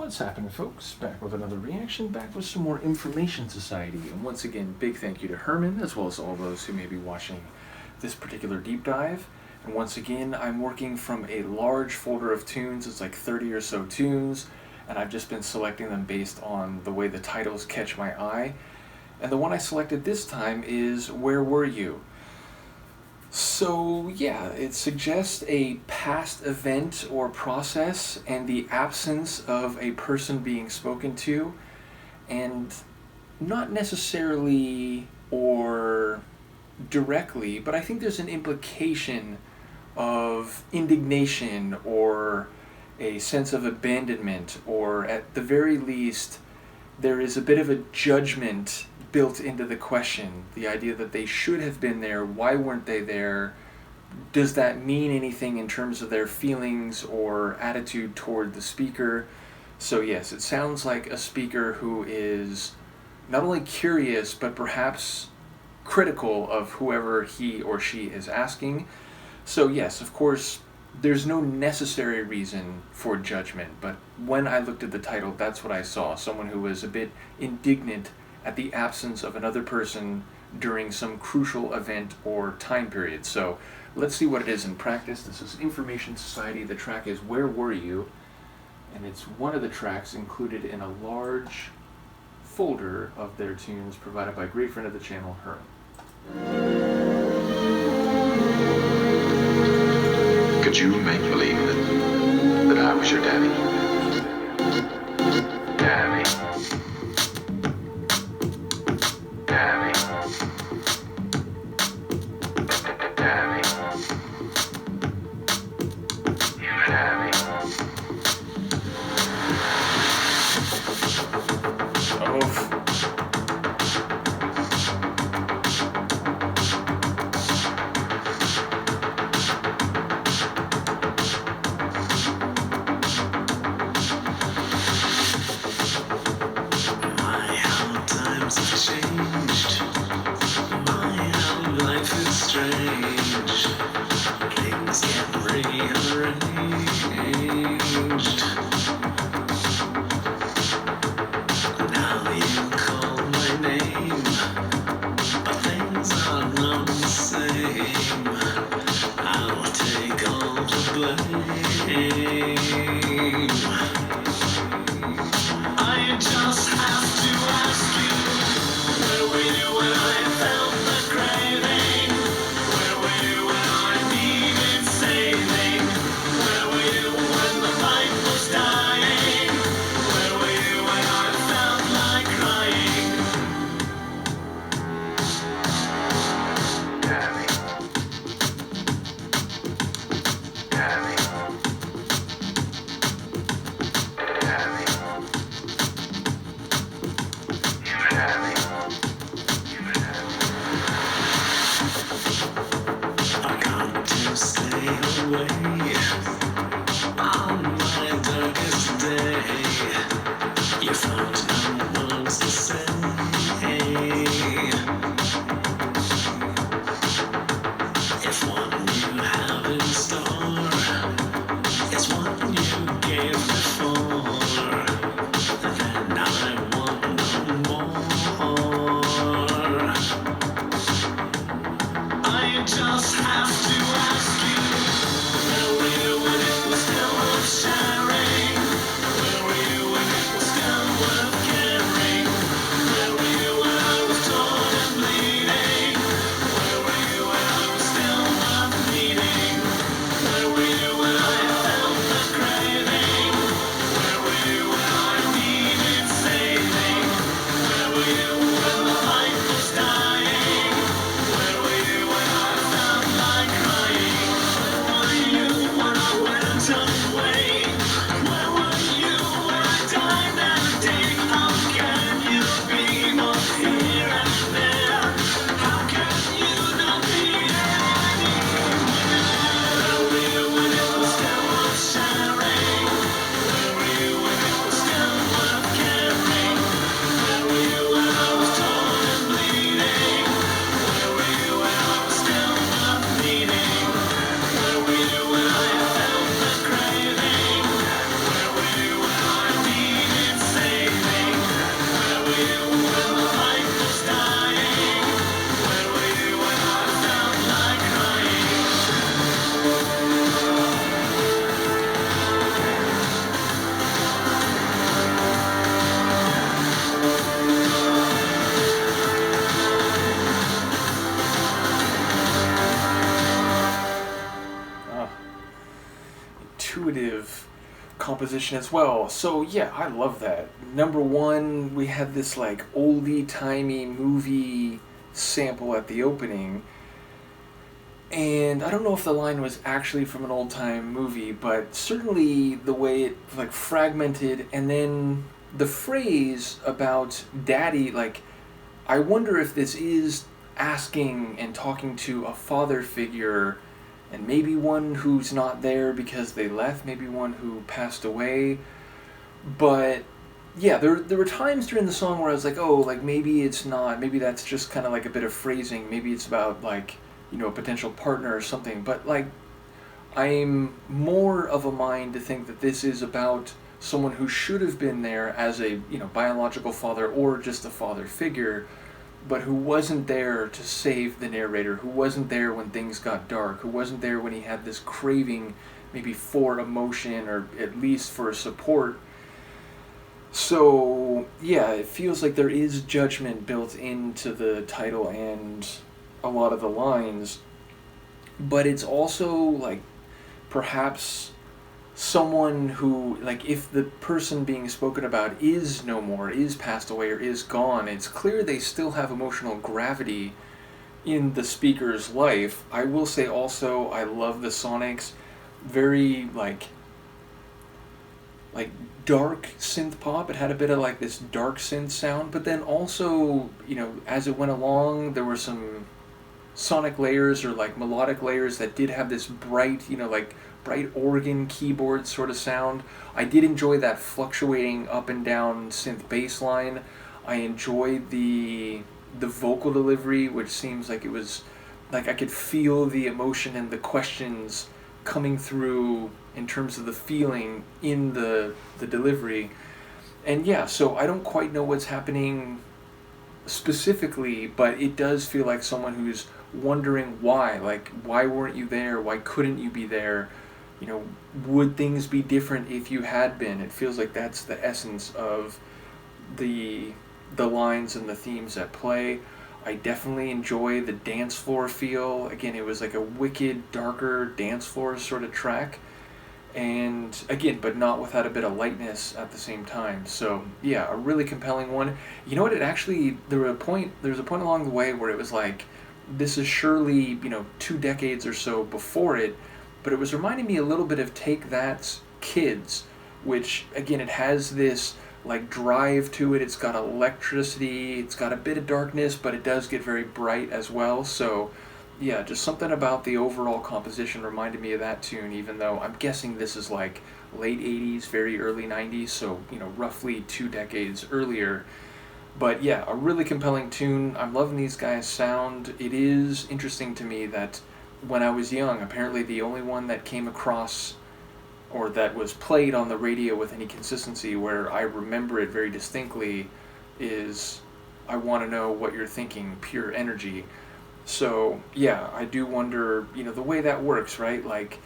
What's happening, folks? Back with another reaction, back with some more Information Society. And once again, big thank you to Herman, as well as all those who may be watching this particular deep dive. And once again, I'm working from a large folder of tunes. It's like 30 or so tunes, and I've just been selecting them based on the way the titles catch my eye. And the one I selected this time is Where Were You? So yeah, it suggests a past event or process and the absence of a person being spoken to, and not necessarily or directly, but I think there's an implication of indignation or a sense of abandonment, or at the very least there is a bit of a judgment built into the question. The idea that they should have been there, why weren't they there? Does that mean anything in terms of their feelings or attitude toward the speaker? So yes, it sounds like a speaker who is not only curious, but perhaps critical of whoever he or she is asking. So yes, of course, there's no necessary reason for judgment, but when I looked at the title, that's what I saw. Someone who was a bit indignant at the absence of another person during some crucial event or time period. So let's see what it is in practice. This is Information Society. The track is Where Were You? And it's one of the tracks included in a large folder of their tunes provided by a great friend of the channel, Herman. Could you make believe that I was your daddy? Daddy. Daddy. Daddy. Daddy. Oh. composition as well. So yeah, I love that. Number one, we had this like oldie-timey movie sample at the opening. And I don't know if the line was actually from an old-time movie, but certainly the way it like fragmented, and then the phrase about daddy, like, I wonder if this is asking and talking to a father figure, and maybe one who's not there because they left, maybe one who passed away. But yeah, there were times during the song where I was like, oh, like maybe it's not, maybe that's just kind of like a bit of phrasing, maybe it's about like, you know, a potential partner or something. But like, I'm more of a mind to think that this is about someone who should have been there as a, you know, biological father or just a father figure, but who wasn't there to save the narrator, who wasn't there when things got dark, who wasn't there when he had this craving maybe for emotion or at least for support. So yeah, it feels like there is judgment built into the title and a lot of the lines, but it's also like perhaps someone who, like, if the person being spoken about is no more, is passed away or is gone, it's clear they still have emotional gravity in the speaker's life. I will say also I love the Sonics, very like dark synth pop. It had a bit of like this dark synth sound, but then also, you know, as it went along, there were some sonic layers or like melodic layers that did have this bright, you know, like bright organ keyboard sort of sound. I did enjoy that fluctuating up and down synth bass line. I enjoyed the vocal delivery, which seems like it was like I could feel the emotion and the questions coming through in terms of the feeling in the delivery. And yeah, so I don't quite know what's happening specifically, but it does feel like someone who's wondering why. Like, why weren't you there? Why couldn't you be there? You know, would things be different if you had been? It feels like that's the essence of the lines and the themes at play. I definitely enjoy the dance floor feel. Again, it was like a wicked, darker dance floor sort of track. And again, but not without a bit of lightness at the same time. So yeah, a really compelling one. You know what? It actually, there was a point along the way where it was like, this is surely, you know, 2 decades or so before it, but it was reminding me a little bit of Take That's Kids, which again, it has this like drive to it. It's got electricity, it's got a bit of darkness, but it does get very bright as well. So yeah, just something about the overall composition reminded me of that tune, even though I'm guessing this is like late 80s, very early 90s, so, you know, roughly 2 decades earlier. But yeah, a really compelling tune. I'm loving these guys' sound. It is interesting to me that when I was young, apparently the only one that came across or that was played on the radio with any consistency where I remember it very distinctly is I Want to Know What You're Thinking, Pure Energy. So yeah, I do wonder, you know, the way that works, right? Like,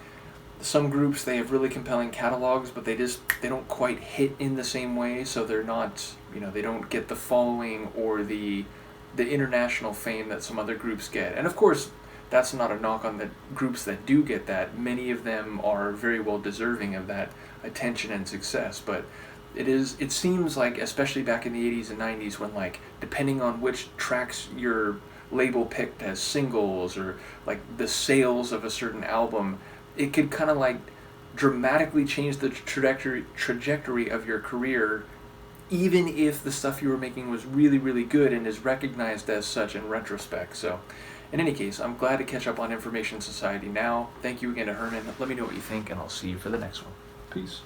some groups, they have really compelling catalogs, but they don't quite hit in the same way, so they're not, you know, they don't get the following or the international fame that some other groups get. And of course, that's not a knock on the groups that do get that. Many of them are very well deserving of that attention and success, but it seems like, especially back in the 80s and 90s, when like, depending on which tracks your label picked as singles or like the sales of a certain album, it could kind of like dramatically change the trajectory of your career, even if the stuff you were making was really, really good and is recognized as such in retrospect. So in any case, I'm glad to catch up on Information Society now. Thank you again to Herman. Let me know what you think, and I'll see you for the next one. Peace.